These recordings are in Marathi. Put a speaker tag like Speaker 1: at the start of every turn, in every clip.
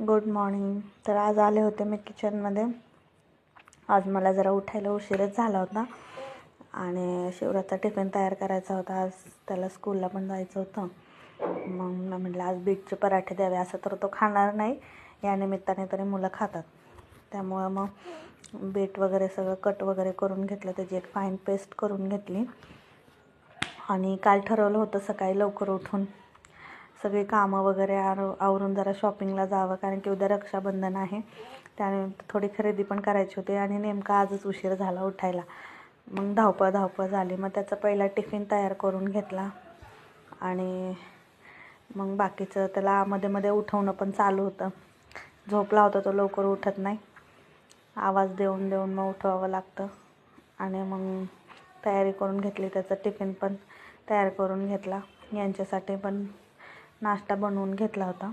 Speaker 1: Good morning. तर आज आले होते मी किचनमध्ये. आज मला जरा उठायला उशीरच झाला होता आणि शिवराचा टिफिन तयार करायचा होता. आज त्याला स्कूलला पण जायचं होतं. मग मी म्हटलं आज बीटचे पराठे द्यावे. असं तर तो खाणार नाही, या निमित्ताने तरी मुलं खातात. त्यामुळं मग बीट वगैरे सगळं कट वगैरे करून घेतलं, त्याची एक फाईन पेस्ट करून घेतली. आणि काल ठरवलं होतं सकाळी लवकर उठून सगळी कामं वगैरे आवरून जरा शॉपिंगला जावं, कारण की उद्या रक्षाबंधन आहे. त्यानिमित्त थोडी खरेदी पण करायची होती आणि नेमका आजच उशीर झाला उठायला. मग धावपळ झाली. मग त्याचा पहिला टिफिन तयार करून घेतला आणि मग बाकीचं त्याला मध्ये मध्ये उठवणं पण चालू होतं. झोपला होता तो, लवकर उठत नाही, आवाज देऊन देऊन मग उठवावं लागतं. आणि मग तयारी करून घेतली, त्याचा टिफिन पण तयार करून घेतला. यांच्यासाठी पण नाश्ता बनवून घेतला होता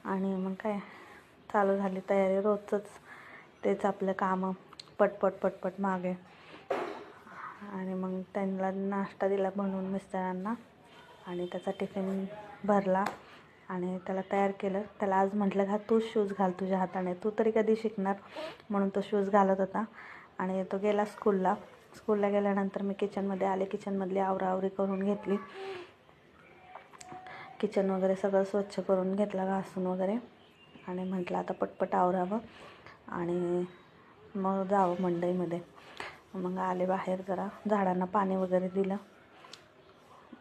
Speaker 1: आणि मग काय चालू झाली तयारी. रोजचंच तेच आपलं कामं, पटपट मागे. आणि मग त्यांना नाश्ता दिला बनवून मिस्टरांना आणि त्याचा टिफिन भरला आणि त्याला तयार केलं. त्याला आज म्हटलं घा तूच शूज घाल तुझ्या हाताने, तू तरी कधी शिकणार, म्हणून तो शूज घालत होता. आणि तो गेला स्कूलला गेल्यानंतर मी किचनमध्ये आले. किचनमधली आवराआवरी करून घेतली. किचन वगैरे सगळं स्वच्छ करून घेतलं, घासून वगैरे. आणि म्हटलं आता पटपट आवरावं आणि मग जावं मंडईमध्ये. मग आले बाहेर, जरा झाडांना पाणी वगैरे दिलं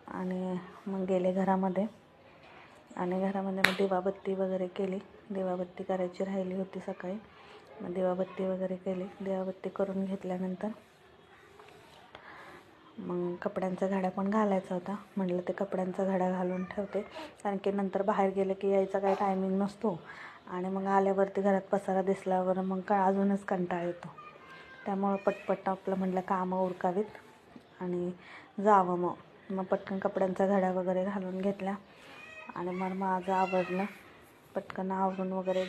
Speaker 1: आणि मग गेले घरामध्ये. आणि घरामध्ये मग दिवाबत्ती वगैरे केली. दिवाबत्ती करायची राहिली होती सकाळी, मग दिवाबत्ती वगैरे केली. दिवाबत्ती करून घेतल्यानंतर मग कपड्यांचा घडा पण घालायचा होता. म्हटलं ते कपड्यांचा घडा घालून ठेवते, कारण की नंतर बाहेर गेलं की यायचा काही टायमिंग नसतो आणि मग आल्यावरती घरात पसारा दिसल्यावर मग अजूनच कंटाळा येतो. त्यामुळं पटपट आपलं म्हटलं कामं उरकावीत आणि जावं. मग पटकन कपड्यांचा घडा वगैरे घालून घेतला आणि मग माझं आवडलं. पटकन आवरून वगैरे